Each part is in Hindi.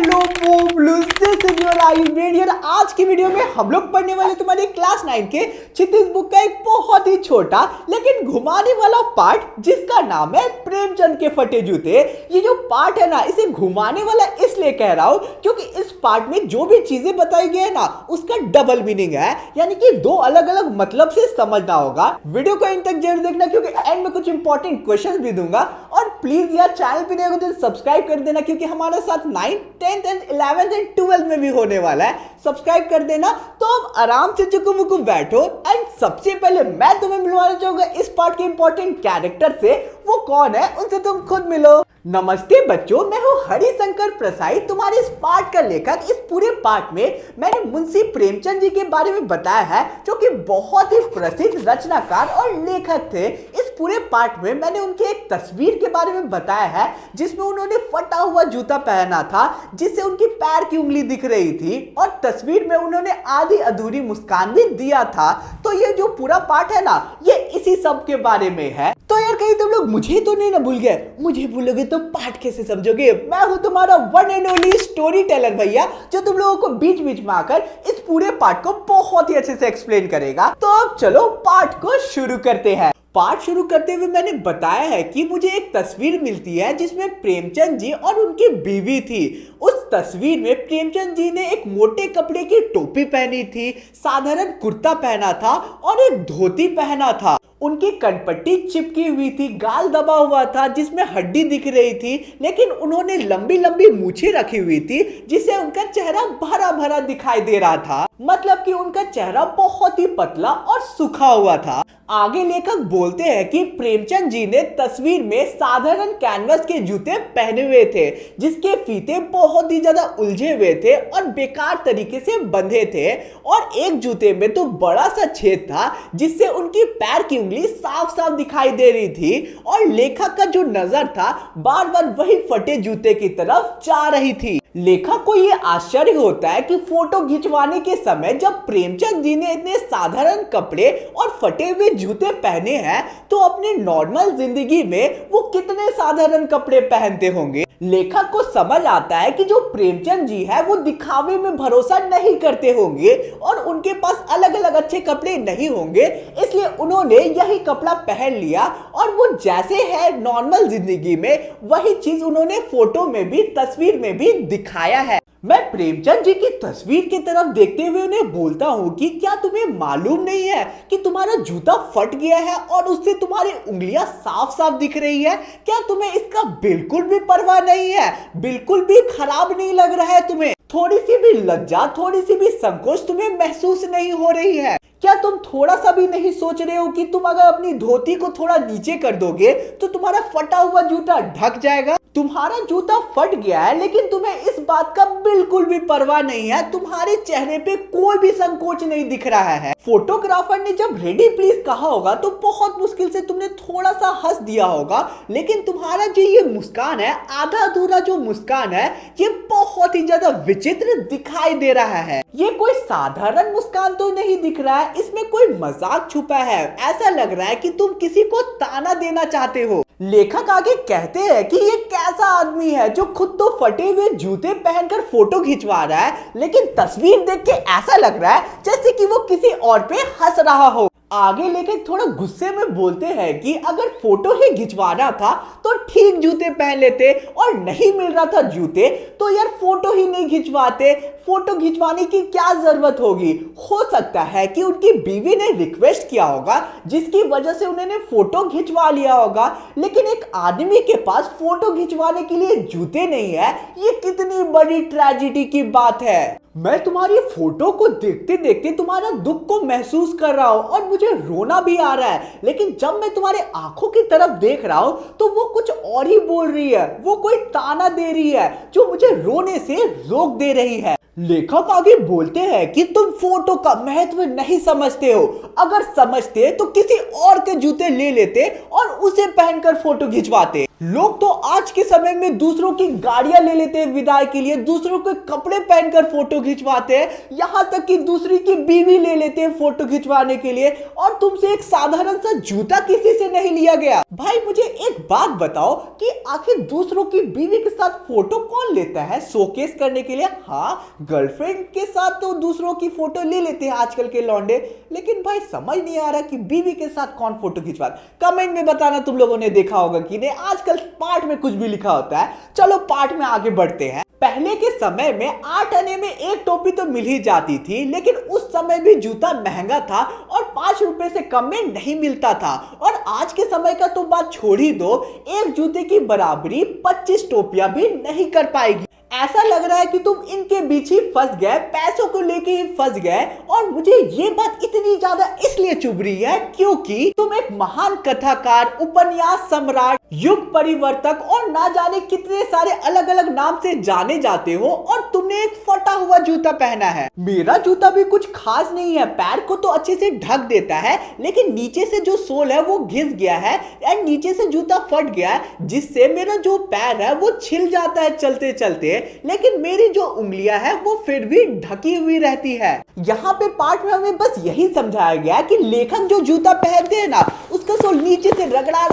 Hello boobloos, this is your librarian. आज की वीडियो में हम लोग पढ़ने वाले तुम्हारे क्लास 9 के क्षितिज बुक का एक बहुत ही छोटा लेकिन घुमाने वाला पार्ट जिसका नाम है प्रेमचंद के फटे जूते। ये जो पार्ट है ना, इसे घुमाने वाला इसलिए कह रहा हूं क्योंकि इस पार्ट में जो भी चीजें बताई गई है ना, उसका डबल मीनिंग है, यानी कि दो अलग अलग मतलब से समझना होगा। वीडियो को एंड तक जरूर देखना क्योंकि एंड में कुछ इंपॉर्टेंट क्वेश्चन भी दूंगा। और प्लीज यार चैनल पे नए हो तो सब्सक्राइब कर देना क्योंकि हमारे साथ 9th, 10th and 11th and 12th में भी होने वाला है। सब्सक्राइब कर देना। तो अब आराम से चुकू बैठो एंड सबसे पहले मैं तुम्हें मिलवाना चाहूंगा इस पार्ट के इंपॉर्टेंट कैरेक्टर से। वो कौन है उनसे तुम खुद मिलो। नमस्ते बच्चों, मैं हूं हरिशंकर प्रसाई, तुम्हारे इस पार्ट का लेखक। इस पूरे पार्ट में मैंने मुंशी प्रेमचंद जी के बारे में बताया है जो कि बहुत ही प्रसिद्ध रचनाकार और लेखक थे। इस पूरे पार्ट में मैंने उनकी एक तस्वीर के बारे में बताया है जिसमें उन्होंने फटा हुआ जूता पहना था जिससे उनकी पैर की उंगली दिख रही थी और तस्वीर में उन्होंने आधी अधूरी मुस्कान भी दिया था। तो ये जो पूरा पार्ट है ना, ये इसी सब के बारे में है। तो यार कहीं तुम लोग मुझे तो नहीं ना भूल गए? मुझे भूलोगे तो पार्ट कैसे समझोगे? मैं हूं तुम्हारा one and only story teller भैया, जो तुम लोगों को बीच बीच में आकर इस पूरे पार्ट को बहुत ही अच्छे से एक्सप्लेन करेगा। तो अब चलो पार्ट को शुरू करते हैं। पार्ट शुरू करते हुए मैंने बताया है कि मुझे एक तस्वीर मिलती है जिसमें प्रेमचंद जी और उनकी बीवी थी। उस तस्वीर में प्रेमचंद जी ने एक मोटे कपड़े की टोपी पहनी थी, साधारण कुर्ता पहना था और एक धोती पहना था। उनकी कनपट्टी चिपकी हुई थी, गाल दबा हुआ था जिसमें हड्डी दिख रही थी, लेकिन उन्होंने लंबी लंबी मूछें रखी हुई थी जिससे उनका चेहरा भरा भरा दिखाई दे रहा था। मतलब कि उनका चेहरा बहुत ही पतला और सूखा हुआ था। आगे लेखक बोलते हैं कि प्रेमचंद जी ने तस्वीर में साधारण कैनवस के जूते पहने हुए थे जिसके फीते बहुत ही ज्यादा उलझे हुए थे और बेकार तरीके से बंधे थे, और एक जूते में तो बड़ा सा छेद था जिससे उनकी पैर की उंगली साफ साफ दिखाई दे रही थी, और लेखक का जो नजर था बार बार वही फटे जूते की तरफ जा रही थी। लेखक को यह आश्चर्य होता है कि फोटो खिंचवाने के समय जब प्रेमचंद जी ने इतने साधारण कपड़े और फटे हुए जूते पहने हैं तो अपने नॉर्मल जिंदगी में वो कितने साधारण कपड़े पहनते होंगे। लेखक को समझ आता है कि जो प्रेमचंद जी है वो दिखावे में भरोसा नहीं करते होंगे और उनके पास अलग अलग अच्छे कपड़े नहीं होंगे, इसलिए उन्होंने यही कपड़ा पहन लिया और वो जैसे है नॉर्मल जिंदगी में वही चीज उन्होंने फोटो में भी तस्वीर में भी दिखाया है। मैं प्रेमचंद जी की तस्वीर की तरफ देखते हुए उन्हें बोलता हूँ कि क्या तुम्हें मालूम नहीं है कि तुम्हारा जूता फट गया है और उससे तुम्हारी उंगलियां साफ साफ दिख रही है? क्या तुम्हें इसका बिल्कुल भी परवाह नहीं है? बिल्कुल भी खराब नहीं लग रहा है तुम्हें? थोड़ी सी भी लज्जा, थोड़ी सी भी संकोच तुम्हें महसूस नहीं हो रही है? क्या तुम थोड़ा सा भी नहीं सोच रहे हो कि तुम अगर अपनी धोती को थोड़ा नीचे कर दोगे तो तुम्हारा फटा हुआ जूता ढक जाएगा? तुम्हारा जूता फट गया है लेकिन तुम्हें इस बात का बिल्कुल भी परवाह नहीं है। तुम्हारे चेहरे पे कोई भी संकोच नहीं दिख रहा है। फोटोग्राफर ने जब रेडी प्लीज कहा होगा तो बहुत मुश्किल से तुमने थोड़ा सा हंस दिया होगा, लेकिन तुम्हारा जो ये मुस्कान है, आधा अधूरा जो मुस्कान है, ये बहुत ही ज्यादा विचित्र दिखाई दे रहा है। ये कोई साधारण मुस्कान तो नहीं दिख रहा है, इसमें कोई मजाक छुपा है। ऐसा लग रहा है कि तुम किसी को ताना देना चाहते हो। लेखक आगे कहते हैं कि ये कैसा आदमी है जो खुद तो फटे हुए जूते पहनकर फोटो खिंचवा रहा है, लेकिन तस्वीर देख के ऐसा लग रहा है जैसे कि वो किसी और पे हंस रहा हो। आगे लेखक थोड़ा गुस्से में बोलते हैं कि अगर फोटो ही खिंचवाना था तो ठीक जूते पहन लेते, और नहीं मिल रहा था जूते तो यार फोटो ही नहीं खिंचवाते। फोटो खिंचवाने की क्या जरूरत होगी? हो सकता है कि उनकी बीवी ने रिक्वेस्ट किया होगा जिसकी वजह से उन्होंने फोटो खिंचवा लिया होगा, लेकिन एक आदमी के पास फोटो खिंचवाने के लिए जूते नहीं है। ये कितनी बड़ी ट्रेजेडी की बात है। मैं तुम्हारी फोटो को देखते देखते तुम्हारा दुख को महसूस कर रहा हूं और मुझे रोना भी आ रहा है, लेकिन जब मैं तुम्हारे आंखों की तरफ देख रहा हूं तो वो कुछ और ही बोल रही है। वो कोई ताना दे रही है जो मुझे रोने से रोक दे रही है। लेखक आगे बोलते हैं कि तुम फोटो का महत्व नहीं समझते हो। अगर समझते तो किसी और के जूते ले लेते और उसे पहनकर फोटो खिंचवाते। लोग तो आज के समय में दूसरों की गाड़ियां ले लेते हैं विदाई के लिए, दूसरों के कपड़े पहनकर फोटो खिंचवाते हैं, यहां तक कि दूसरी की बीवी ले लेते हैं फोटो खिंचवाने के लिए, और तुमसे एक साधारण सा जूता किसी से नहीं लिया गया। भाई मुझे एक बात बताओ कि आखिर दूसरों की बीवी के साथ फोटो कौन लेता है शोकेस करने के लिए? हाँ, गर्लफ्रेंड के साथ तो दूसरों की फोटो ले लेते हैं आजकल के लौंडे, लेकिन भाई समझ नहीं आ रहा कि बीवी के साथ कौन फोटो खिंचवा। कमेंट में बताना तुम लोगों ने देखा होगा कि नहीं, आजकल पाठ में कुछ भी लिखा होता है। चलो पाठ में आगे बढ़ते हैं। पहले के समय में 8 आने में एक टोपी तो मिल ही जाती थी, लेकिन उस समय भी जूता महंगा था और 5 रुपए से कम में नहीं मिलता था। और आज के समय का तो बात छोड़ ही दो, एक जूते की बराबरी 25 टोपियां भी नहीं कर पाएगी। ऐसा लग रहा है कि तुम इनके बीच ही फंस गए, पैसों को लेके ही फंस गए। और मुझे ये बात इतनी ज्यादा इसलिए चुभ रही है क्योंकि तुम एक महान कथाकार, उपन्यास सम्राट, युग परिवर्तक और ना जाने कितने सारे अलग अलग नाम से जाने जाते हो, और तुमने एक फटा हुआ जूता पहना है। मेरा जूता भी कुछ खास नहीं है, पैर को तो अच्छे से ढक देता है, लेकिन नीचे से जो सोल है वो घिस गया है एंड नीचे से जूता फट गया है, जिससे मेरा जो पैर है वो छिल जाता है चलते चलते, लेकिन मेरी जो उंगलियां हैं वो फिर भी ढकी हुई रहती है। यहाँ पे पाठ में हमें बस यही समझाया गया कि लेखक जो जूता पहनते हैं ना, उसका सोल नीचे से रगड़ा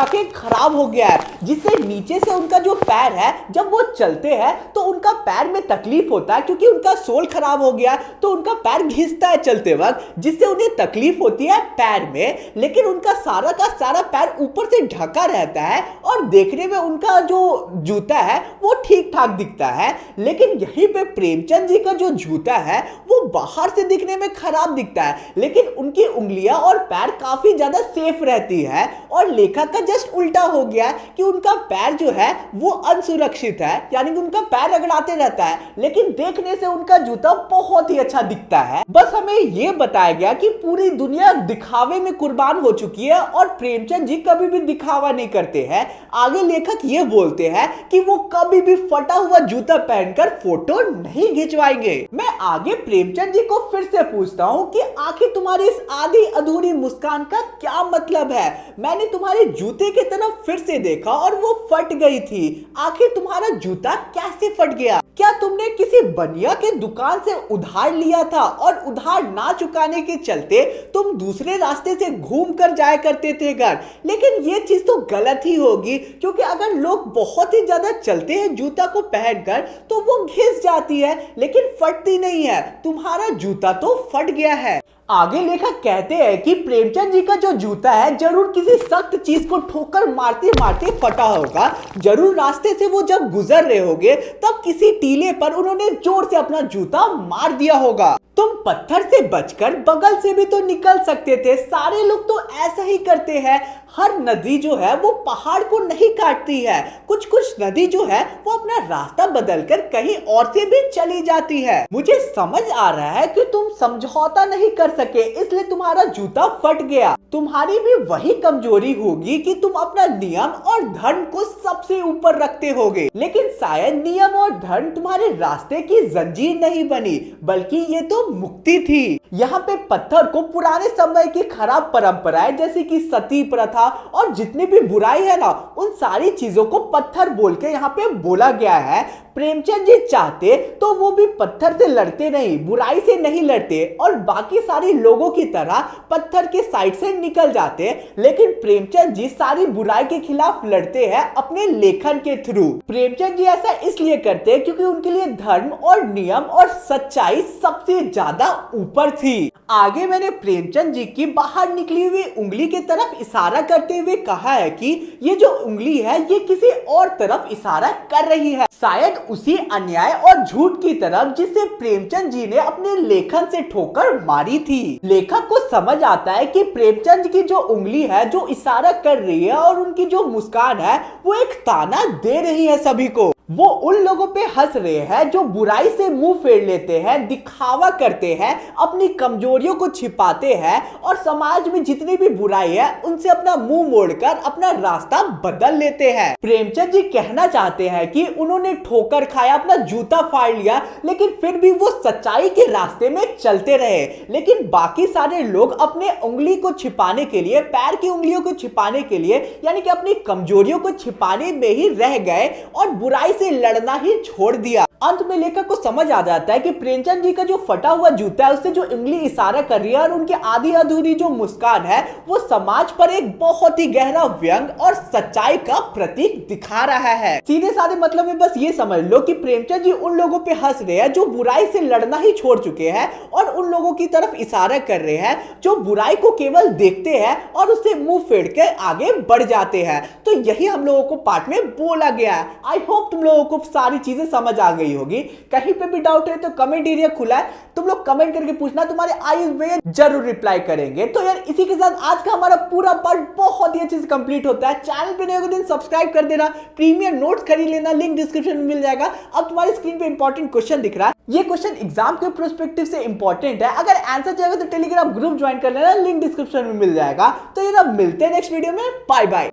के खराब हो गया है, जिससे नीचे से उनका जो पैर है जब वो चलते हैं तो उनका पैर में तकलीफ होता है, क्योंकि उनका सोल खराब हो गया तो उनका पैर घिसता है चलते वक्त, जिससे उन्हें तकलीफ होती है पैर में। लेकिन उनका सारा का सारा पैर ऊपर से ढका रहता है और देखने में उनका जो जूता है वो ठीक ठाक दिखता है। लेकिन यहीं पे प्रेमचंद जी का जो जूता है वो बाहर से दिखने में खराब दिखता है, लेकिन उनकी उंगलियां और पैर काफी ज्यादा सेफ रहती है। और लेखक का जस्ट उल्टा हो गया कि उनका पैर जो है वो असुरक्षित है, यानी कि उनका पैर रगड़ाते रहता है, लेकिन देखने से उनका जूता बहुत ही अच्छा दिखता है। बस हमें ये बताया गया कि पूरी दुनिया दिखावे में कुर्बान हो चुकी है और प्रेमचंद जी कभी भी दिखावा नहीं करते हैं। आगे लेखक ये बोलते हैं कि वो कभी भी फटा हुआ जूता पहनकर फोटो नहीं खिंचवाएंगे। मैं आगे प्रेमचंद जी को फिर से पूछता हूँ कि आखिर तुम्हारी इस आधी अधूरी मुस्कान का क्या मतलब है? मैंने तुम्हारे जूते की तरफ फिर से देखा और वो फट गई थी। आखिर तुम्हारा जूता कैसे फट गया? क्या तुमने किसी बनिया के दुकान से उधार लिया था और उधार ना चुकाने के चलते तुम दूसरे रास्ते से घूम कर जाया करते थे घर? लेकिन ये चीज तो गलत ही होगी, क्योंकि अगर लोग बहुत ही ज्यादा चलते हैं जूता को पहनकर तो वो घिस जाती है लेकिन फटती नहीं है। तुम्हारा जूता तो फट गया है। आगे लेखक कहते हैं कि प्रेमचंद जी का जो जूता है जरूर किसी सख्त चीज को ठोकर मारते मारते फटा होगा। जरूर रास्ते से वो जब गुजर रहे होंगे तब किसी टीले पर उन्होंने जोर से अपना जूता मार दिया होगा। तुम पत्थर से बचकर बगल से भी तो निकल सकते थे, सारे लोग तो ऐसा ही करते हैं। हर नदी जो है वो पहाड़ को नहीं काटती है, कुछ कुछ नदी जो है वो अपना रास्ता बदलकर कहीं और से भी चली जाती है। मुझे समझ आ रहा है कि तुम समझौता नहीं कर सके, इसलिए तुम्हारा जूता फट गया। तुम्हारी भी वही कमजोरी होगी कि तुम अपना नियम और धर्म को सबसे ऊपर रखते होगे, लेकिन शायद नियम और धर्म तुम्हारे रास्ते की जंजीर नहीं बनी, बल्कि ये तो मुक्ति थी। यहाँ पे पत्थर को पुराने समय की खराब परंपराएं जैसे कि सती प्रथा और जितनी भी बुराई है ना, उन सारी चीजों को पत्थर बोल के यहाँ पे बोला गया है। प्रेमचंद जी चाहते तो वो भी पत्थर से लड़ते नहीं, बुराई से नहीं लड़ते और बाकी सारे लोगों की तरह पत्थर के साइड से निकल जाते, लेकिन प्रेमचंद जी सारी बुराई के खिलाफ लड़ते हैं अपने लेखन के थ्रू। प्रेमचंद जी ऐसा इसलिए करते हैं क्योंकि उनके लिए धर्म और नियम और सच्चाई सबसे ज्यादा ऊपर थी। आगे मैंने प्रेमचंद जी की बाहर निकली हुई उंगली की तरफ इशारा करते हुए कहा है कि ये जो उंगली है ये किसी और तरफ इशारा कर रही है, शायद उसी अन्याय और झूठ की तरफ जिसे प्रेमचंद जी ने अपने लेखन से ठोकर मारी थी। लेखक को समझ आता है कि प्रेमचंद की जो उंगली है जो इशारा कर रही है और उनकी जो मुस्कान है वो एक ताना दे रही है सभी को। वो उन लोगों पे हंस रहे हैं जो बुराई से मुंह फेर लेते हैं, दिखावा करते हैं, अपनी कमजोरियों को छिपाते हैं और समाज में जितनी भी बुराई है उनसे अपना मुंह मोड़कर अपना रास्ता बदल लेते हैं। प्रेमचंद जी कहना चाहते हैं कि उन्होंने ठोकर खाया, अपना जूता फाड़ लिया, लेकिन फिर भी वो सच्चाई के रास्ते में चलते रहे। लेकिन बाकी सारे लोग अपने उंगली को छिपाने के लिए, पैर की उंगलियों को छिपाने के लिए, यानी कि अपनी कमजोरियों को छिपाने में ही रह गए और बुराई से लड़ना ही छोड़ दिया। अंत में लेखक को समझ आ जाता है कि प्रेमचंद जी का जो फटा हुआ जूता है, उससे जो उंगली इशारा कर रही है और उनकी आधी अधूरी जो मुस्कान है, वो समाज पर एक बहुत ही गहरा व्यंग और सच्चाई का प्रतीक दिखा रहा है। सीधे साधे मतलब में बस ये समझ लो कि प्रेमचंद जी उन लोगों पे हंस रहे हैं जो बुराई से लड़ना ही छोड़ चुके हैं और उन लोगों की तरफ इशारा कर रहे हैं जो बुराई को केवल देखते हैं और उससे मुंह फेर के आगे बढ़ जाते हैं। तो यही हम लोगों को पाठ में बोला गया है। आई होप तुम लोगों को सारी चीजें समझ आ गई होगी। कहीं पे भी डाउट है तो कमेंट एरिया खुला है, तुम लोग कमेंट करके पूछना, तुम्हारे आईज में जरूर रिप्लाई करेंगे। तो यार इसी के साथ आज का हमारा पूरा पार्ट बहुत ही अच्छे से कंप्लीट होता है। चैनल पे नए हो तो सब्सक्राइब कर देना, प्रीमियर नोट्स खरीद लेना, लिंक डिस्क्रिप्शन में मिल जाएगा। अब तुम्हारी स्क्रीन पे इंपॉर्टेंट क्वेश्चन दिख रहा है, ये क्वेश्चन एग्जाम के पर्सपेक्टिव से इंपॉर्टेंट है। अगर आंसर चाहिए तो टेलीग्राम ग्रुप ज्वाइन कर लेना, लिंक डिस्क्रिप्शन में मिल जाएगा। तो यार अब मिलते हैं नेक्स्ट वीडियो में, बाय बाय।